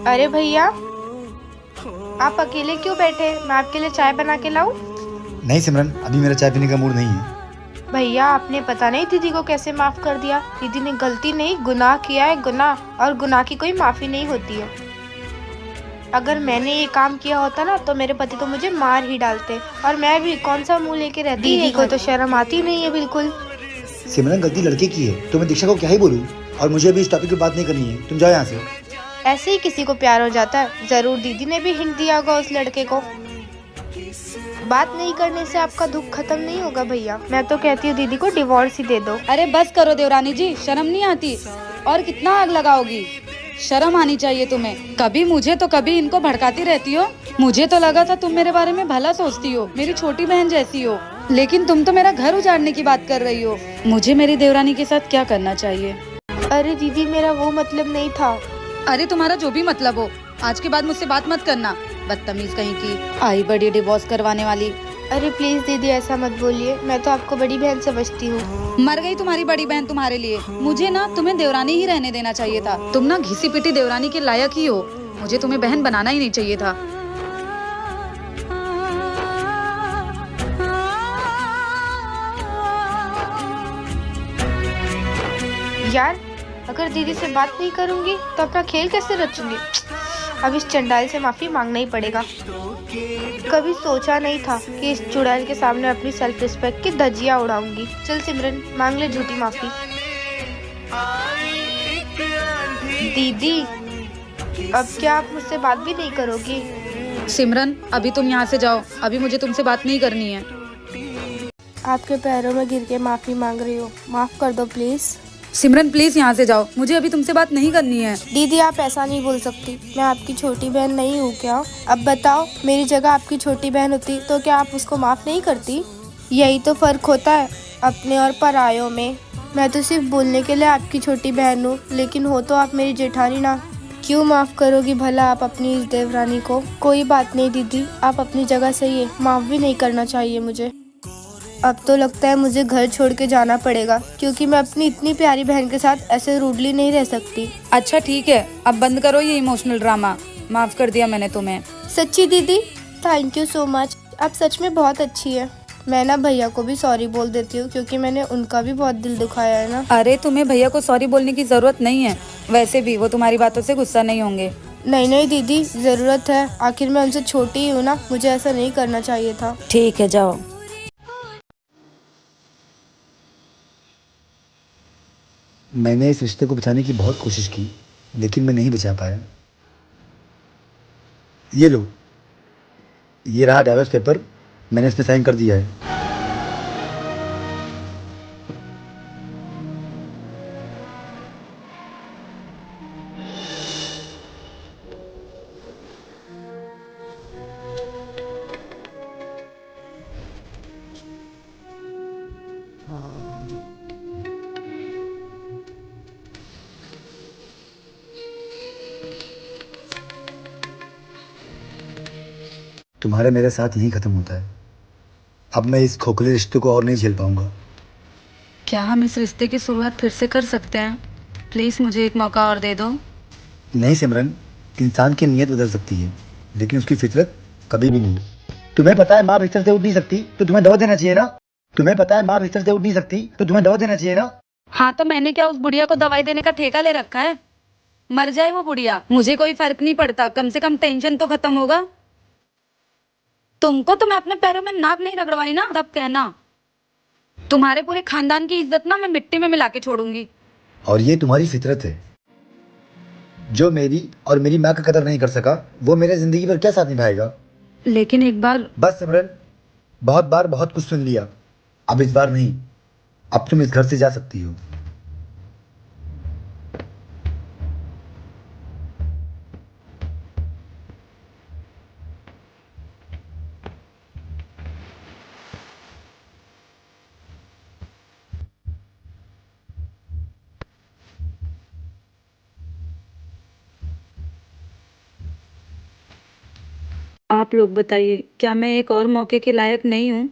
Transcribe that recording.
अरे भैया, आप अकेले क्यों बैठे? मैं आपके लिए चाय बना के लाऊं? नहीं सिमरन, अभी मेरा चाय पीने का मूड नहीं है। भैया, आपने पता नहीं दीदी को कैसे माफ कर दिया। दीदी ने गलती नहीं, गुनाह किया है, गुनाह। और गुनाह की कोई माफी नहीं होती है। अगर मैंने ये काम किया होता ना तो मेरे पति तो मुझे मार ही डालते। और मैं भी कौन सा मुंह लेके रहती। दीदी को तो शर्म आती नहीं है बिल्कुल। सिमरन, गलती लड़के की है तो मैं दीक्षा को क्या ही बोलूँ। और मुझे अभी इस टॉपिक पे बात नहीं करनी है, तुम जाओ यहाँ से। ऐसे ही किसी को प्यार हो जाता है? जरूर दीदी ने भी हिंट दिया होगा उस लड़के को। बात नहीं करने से आपका दुख खत्म नहीं होगा भैया। मैं तो कहती हूँ दीदी को डिवोर्स ही दे दो। अरे बस करो देवरानी जी, शर्म नहीं आती? और कितना आग लगाओगी? शर्म आनी चाहिए तुम्हें। कभी मुझे तो कभी इनको भड़काती रहती हो। मुझे तो लगा था तुम मेरे बारे में भला सोचती हो, मेरी छोटी बहन जैसी हो। लेकिन तुम तो मेरा घर उजाड़ने की बात कर रही हो। मुझे मेरी देवरानी के साथ क्या करना चाहिए? अरे दीदी, मेरा वो मतलब नहीं था। अरे तुम्हारा जो भी मतलब हो, आज के बाद मुझसे बात मत करना। बदतमीज कहीं की, आई बड़ी डिवोर्स करवाने वाली। अरे प्लीज दीदी, ऐसा मत बोलिए। मैं तो आपको बड़ी बहन समझती हूँ। मर गई तुम्हारी बड़ी बहन तुम्हारे लिए। मुझे ना तुम्हें देवरानी ही रहने देना चाहिए था। तुम ना घिसी पिटी देवरानी के लायक ही हो। मुझे तुम्हें बहन बनाना ही नहीं चाहिए था। यार, अगर दीदी से बात नहीं करूंगी तो अपना खेल कैसे रचूंगी? अब इस चंडाल से माफी मांगना ही पड़ेगा। कभी सोचा नहीं था कि इस चुड़ैल के सामने अपनी सेल्फ रिस्पेक्ट की धज्जियां उड़ाऊंगी। चल सिमरन, मांग ले झूठी माफी। दीदी, अब क्या आप मुझसे बात भी नहीं करोगी? सिमरन, अभी तुम यहाँ से जाओ। अभी मुझे तुमसे बात नहीं करनी है। आपके पैरों में गिर के माफी मांग रही हूँ, माफ कर दो प्लीज। सिमरन प्लीज यहाँ से जाओ, मुझे अभी तुमसे बात नहीं करनी है। दीदी, आप ऐसा नहीं बोल सकती। मैं आपकी छोटी बहन नहीं हूँ क्या? अब बताओ, मेरी जगह आपकी छोटी बहन होती तो क्या आप उसको माफ नहीं करती? यही तो फर्क होता है अपने और परायों में। मैं तो सिर्फ बोलने के लिए आपकी छोटी बहन हूँ, लेकिन हो तो आप मेरी जेठानी ना। क्यों माफ करोगी भला आप अपनी इस देवरानी को? कोई बात नहीं दीदी, आप अपनी जगह सही है। माफ भी नहीं करना चाहिए मुझे। अब तो लगता है मुझे घर छोड़ के जाना पड़ेगा, क्योंकि मैं अपनी इतनी प्यारी बहन के साथ ऐसे रूडली नहीं रह सकती। अच्छा ठीक है, अब बंद करो ये इमोशनल ड्रामा। माफ कर दिया मैंने तुम्हें। सच्ची दीदी, थैंक यू सो मच। आप सच में बहुत अच्छी है। मैं ना भैया को भी सॉरी बोल देती हूँ, क्योंकि मैंने उनका भी बहुत दिल दुखाया है ना। अरे तुम्हें भैया को सॉरी बोलने की जरूरत नहीं है। वैसे भी वो तुम्हारी बातों से गुस्सा नहीं होंगे। नहीं नहीं दीदी, जरूरत है। आखिर मैं उनसे छोटी ही हूँ ना, मुझे ऐसा नहीं करना चाहिए था। ठीक है, जाओ। मैंने इस रिश्ते को बचाने की बहुत कोशिश की, लेकिन मैं नहीं बचा पाया। ये लो, ये रहा डाइवोर्स पेपर। मैंने इस पे साइन कर दिया है। तुम्हारा मेरा साथ यहीं खत्म होता है। अब मैं इस खोखले रिश्ते को और नहीं झेल पाऊंगा। क्या हम इस रिश्ते की शुरुआत फिर से कर सकते हैं? प्लीज मुझे एक मौका और दे दो। नहीं सिमरन, इंसान की नीयत बदल सकती है, लेकिन उसकी फितरत कभी भी नहीं। तुम्हें पता है माँ बिस्तर से उठ नहीं सकती तो तुम्हें दवा देना चाहिए ना। तुम्हें पता है माँ बिस्तर से उठ नहीं सकती तो तुम्हें दवा देना चाहिए ना। हाँ तो मैंने क्या उस बुढ़िया को दवाई देने का ठेका ले रखा है? मर जाए वो बुढ़िया, मुझे कोई फर्क नहीं पड़ता। कम से कम टेंशन तो खत्म होगा। तुमको तो मैं अपने पैरों में नाक नहीं रगड़वाई ना, तब कहना। तुम्हारे पूरे खानदान की इज्जत ना मैं मिट्टी में मिला के छोड़ूंगी। और ये तुम्हारी फितरत है। जो मेरी और मेरी माँ का कदर नहीं कर सका, वो मेरे जिंदगी पर क्या साथ निभाएगा। लेकिन एक बार। बस सिमरन, बहुत बार बहुत कुछ सुन लिया। अब इस बार नहीं। अब तुम इस घर से जा सकती हो। आप लोग बताइए, क्या मैं एक और मौके के लायक नहीं हूँ?